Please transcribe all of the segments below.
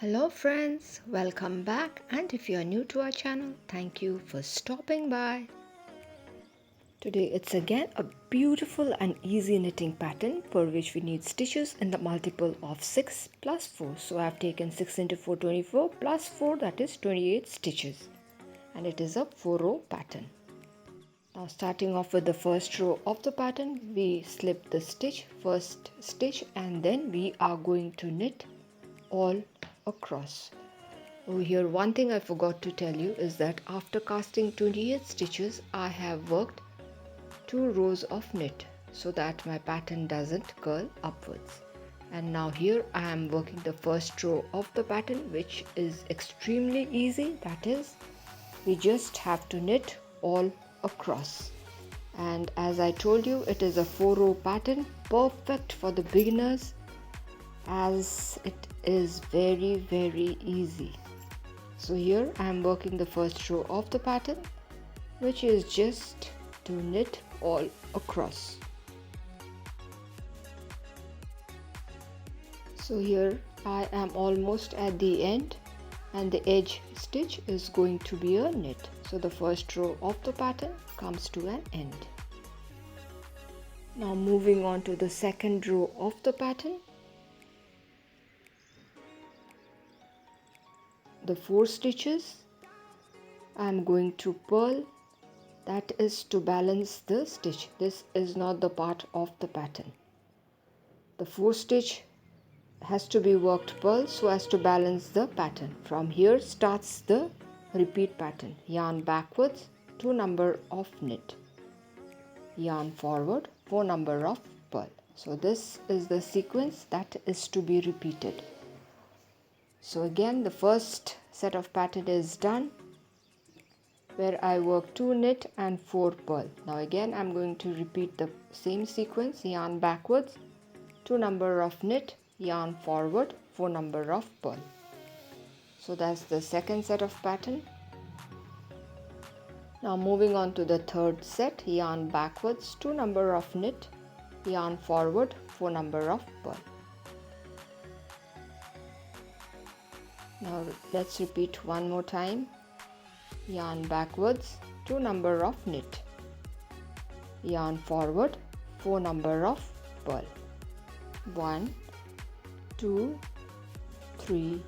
Hello friends, welcome back, and if you are new to our channel, thank you for stopping by. Today it's again a beautiful and easy knitting pattern for which we need stitches in the multiple of 6 plus 4. So I have taken 6 into 4, 24 plus 4, that is 28 stitches, and it is a 4-row pattern. Now starting off with the first row of the pattern, we slip the first stitch, and then we are going to knit all across. Over here, one thing I forgot to tell you is that after casting 28 stitches, I have worked 2 rows of knit so that my pattern doesn't curl upwards. And now here I am working the first row of the pattern, which is extremely easy. That is, we just have to knit all across. And as I told you, it is a 4-row pattern, perfect for the beginners, as it is very easy. So here I am working the first row of the pattern, which is just to knit all across. So here I am almost at the end, and the edge stitch is going to be a knit. So the first row of the pattern comes to an end. Now moving on to the second row of the pattern. The 4 stitches I am going to purl, that is to balance the stitch. This is not the part of the pattern. The 4 stitch has to be worked purl so as to balance the pattern. From here starts the repeat pattern. Yarn backwards, 2 number of knit. Yarn forward, 4 number of purl. So this is the sequence that is to be repeated. So again, the first set of pattern is done, where I work 2 knit and 4 purl. Now again I'm going to repeat the same sequence. Yarn backwards, 2 number of knit, yarn forward, 4 number of purl. So that's the second set of pattern. Now moving on to the third set. Yarn backwards, 2 number of knit, yarn forward, 4 number of purl. Now let's repeat one more time. Yarn backwards, 2 number of knit, yarn forward, 4 number of purl. 1, 2, 3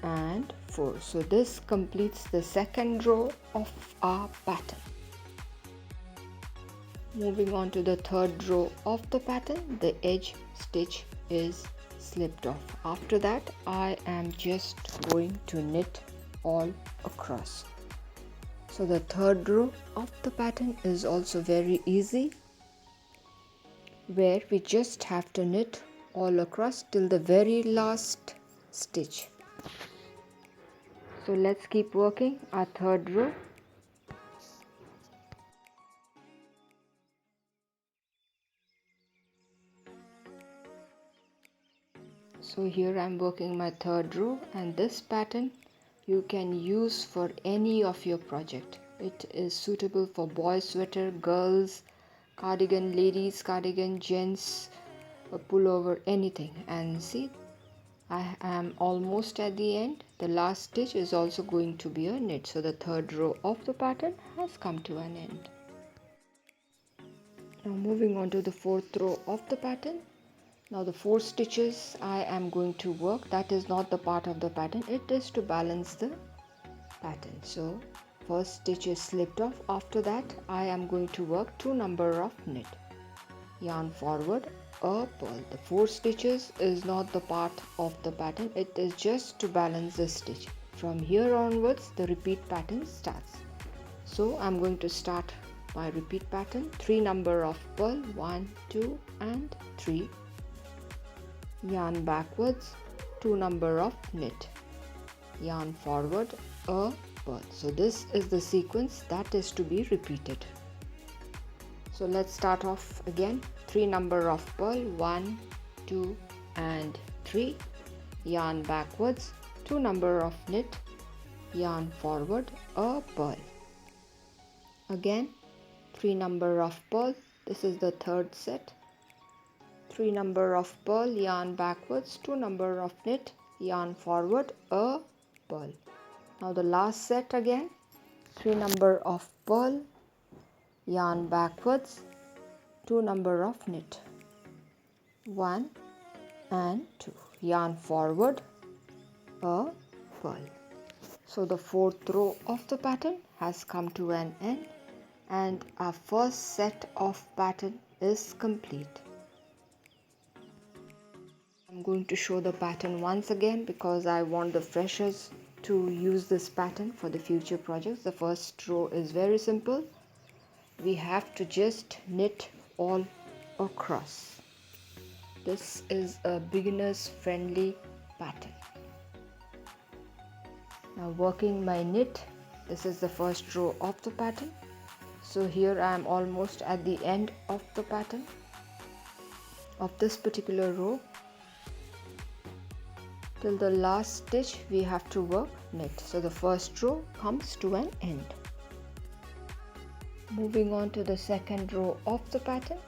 and 4. So this completes the second row of our pattern. Moving on to the third row of the pattern, the edge stitch is slipped off. After that I am just going to knit all across. So the third row of the pattern is also very easy, where we just have to knit all across till the very last stitch. So let's keep working our third row. So here I am working my third row, and this pattern you can use for any of your project. It is suitable for boys sweater, girls cardigan, ladies cardigan, gents pullover, anything. And see, I am almost at the end. The last stitch is also going to be a knit. So the third row of the pattern has come to an end. Now moving on to the fourth row of the pattern. Now the 4 stitches I am going to work, that is not the part of the pattern, it is to balance the pattern. So first stitch is slipped off. After that I am going to work 2 number of knit, yarn forward, a purl. The 4 stitches is not the part of the pattern, it is just to balance the stitch. From here onwards the repeat pattern starts. So I'm going to start my repeat pattern. 3 number of purl, 1, 2 and 3. Yarn backwards, 2 number of knit, yarn forward, a purl. So this is the sequence that is to be repeated. So let's start off again. 3 number of purl, 1, 2 and 3. Yarn backwards, 2 number of knit, yarn forward, a purl. Again 3 number of purl. This is the third set. 3 number of purl, yarn backwards, 2 number of knit, yarn forward, a purl. Now the last set again, 3 number of purl, yarn backwards, 2 number of knit, 1 and 2, yarn forward, a purl. So the 4th row of the pattern has come to an end and our first set of pattern is complete. I'm going to show the pattern once again because I want the freshers to use this pattern for the future projects. The first row is very simple. We have to just knit all across. This is a beginners friendly pattern. Now working my knit, this is the first row of the pattern. So here I am almost at the end of the pattern of this particular row. Till the last stitch we have to work knit. So the first row comes to an end. Moving on to the second row of the pattern.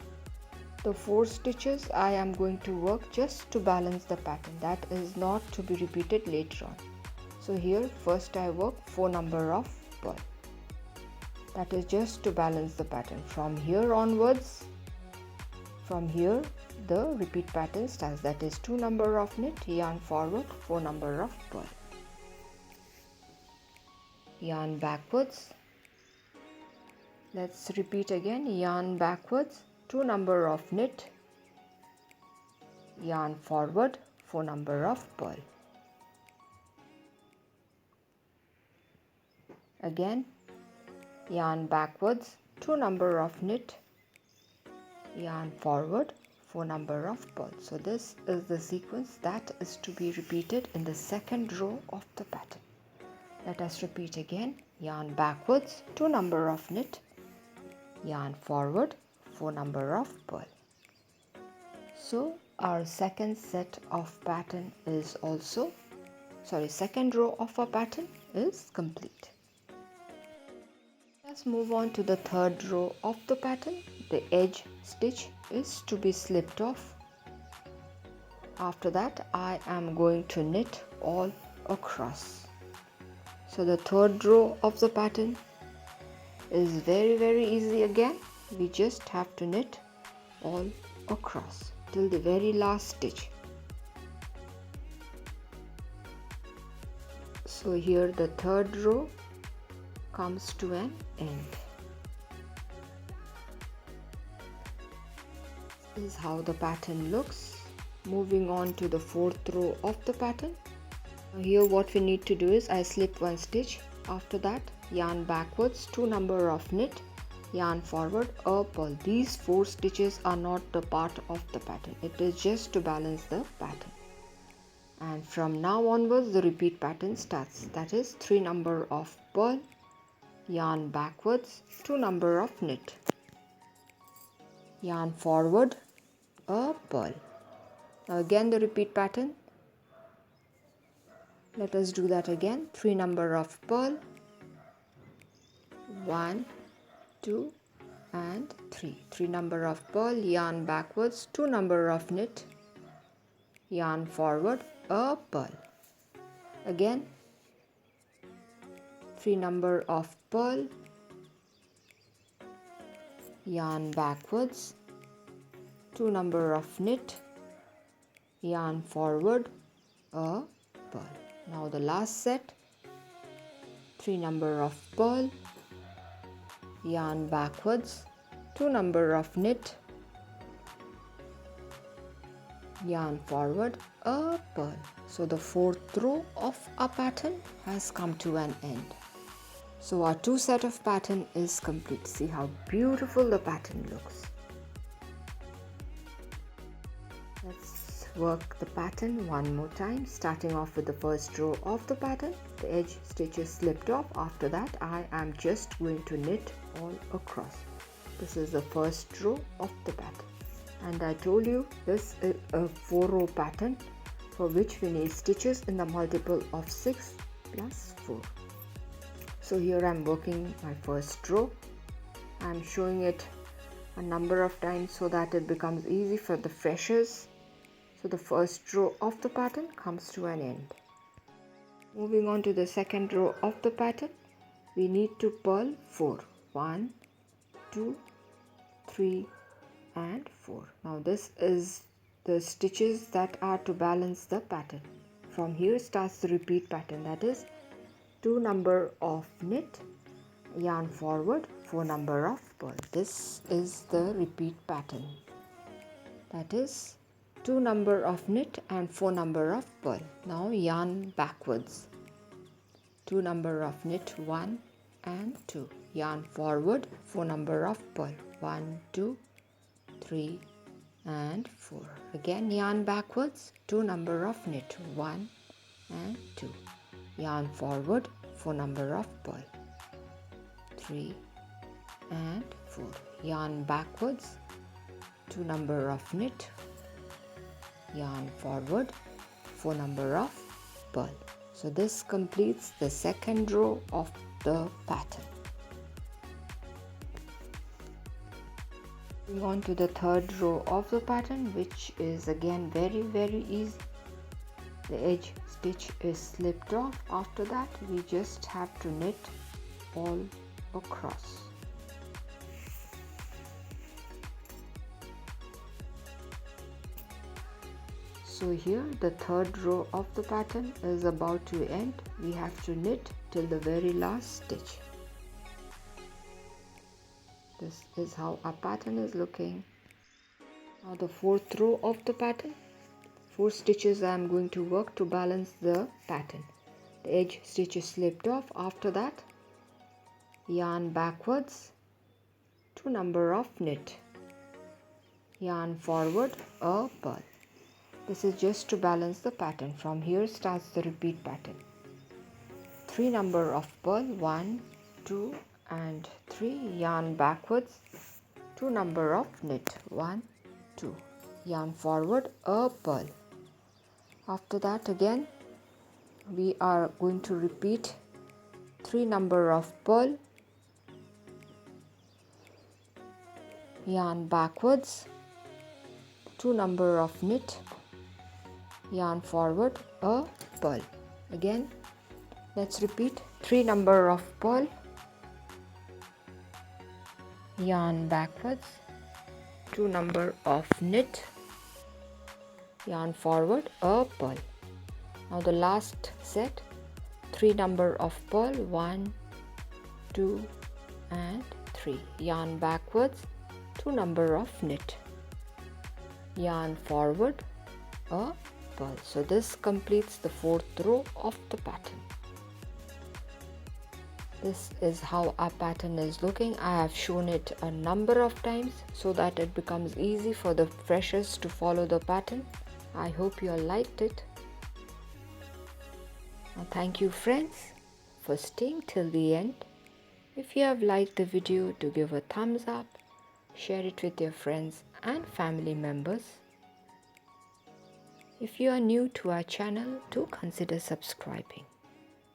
The 4 stitches I am going to work just to balance the pattern. That is not to be repeated later on. So here first I work 4 number of purl. That is just to balance the pattern. From here onwards, from here the repeat pattern starts. That is 2 number of knit, yarn forward, 4 number of purl. Yarn backwards. Let's repeat again. Yarn backwards, 2 number of knit, yarn forward, 4 number of purl. Again, yarn backwards, 2 number of knit, yarn forward, 4 number of purl. So this is the sequence that is to be repeated in the second row of the pattern. Let us repeat again. Yarn backwards, 2 number of knit, yarn forward, 4 number of purl. So our second set of pattern is also, second row of our pattern is complete. Let's move on to the third row of the pattern. The edge stitch is to be slipped off. After that I am going to knit all across. So the third row of the pattern is very easy again. We just have to knit all across till the very last stitch. So here the third row comes to an end. This is how the pattern looks. Moving on to the 4th row of the pattern. Here what we need to do is I slip 1 stitch. After that yarn backwards, 2 number of knit, yarn forward, a purl. These 4 stitches are not the part of the pattern. It is just to balance the pattern. And from now onwards the repeat pattern starts. That is 3 number of purl, yarn backwards, 2 number of knit, yarn forward, a purl. Now again the repeat pattern. Let us do that again. 3 number of purl, 1, 2 and 3. 3 number of purl, yarn backwards, 2 number of knit, yarn forward, a purl. Again 3 number of purl, yarn backwards, 2 number of knit, yarn forward, a purl. Now the last set, 3 number of purl, yarn backwards, 2 number of knit, yarn forward, a purl. So the 4th row of our pattern has come to an end. So our 2 set of pattern is complete. See how beautiful the pattern looks. Let's work the pattern one more time, starting off with the first row of the pattern. The edge stitch is slipped off. After that I am just going to knit all across. This is the first row of the pattern, and I told you this is a 4 row pattern for which we need stitches in the multiple of 6 plus 4. So here I am working my first row. I am showing it a number of times so that it becomes easy for the freshers. So the first row of the pattern comes to an end. Moving on to the second row of the pattern, we need to purl 4. 1, 2, 3 and 4. Now this is the stitches that are to balance the pattern. From here starts the repeat pattern, that is 2 number of knit, yarn forward, 4 number of purl. This is the repeat pattern, that is 2 number of knit and 4 number of purl. Now yarn backwards, 2 number of knit, 1 and 2, yarn forward, 4 number of purl, 1, 2, 3 and 4. Again yarn backwards, 2 number of knit, 1 and 2, yarn forward, 4 number of purl, 3 and 4, yarn backwards, 2 number of knit, yarn forward, 4 number of purl. So this completes the second row of the pattern. Moving on to the third row of the pattern, which is again very easy. The edge stitch is slipped off. After that we just have to knit all across. So here the third row of the pattern is about to end. We have to knit till the very last stitch. This is how our pattern is looking. Now the fourth row of the pattern, 4 stitches I am going to work to balance the pattern. The edge stitch is slipped off. After that yarn backwards, 2 number of knit, yarn forward, a purl. This is just to balance the pattern. From here starts the repeat pattern. 3 number of purl, 1, 2 and 3, yarn backwards, 2 number of knit, 1, 2, yarn forward, a purl. After that again we are going to repeat 3 number of purl, yarn backwards, 2 number of knit, yarn forward, a purl. Again let's repeat 3 number of purl, yarn backwards, 2 number of knit, yarn forward, a purl. Now the last set, 3 number of purl, 1, 2 and 3, yarn backwards, 2 number of knit, yarn forward, a purl. So this completes the fourth row of the pattern. This is how our pattern is looking. I have shown it a number of times so that it becomes easy for the freshers to follow the pattern. I hope you all liked it. Now, thank you friends for staying till the end. If you have liked the video, do give a thumbs up, share it with your friends and family members. If you are new to our channel, do consider subscribing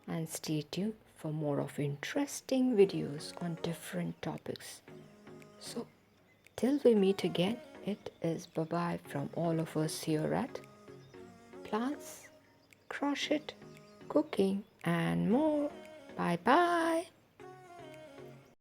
and stay tuned for more of interesting videos on different topics. So till we meet again, it is bye-bye from all of us here at Plants, Crochet, Cooking and more. Bye-bye.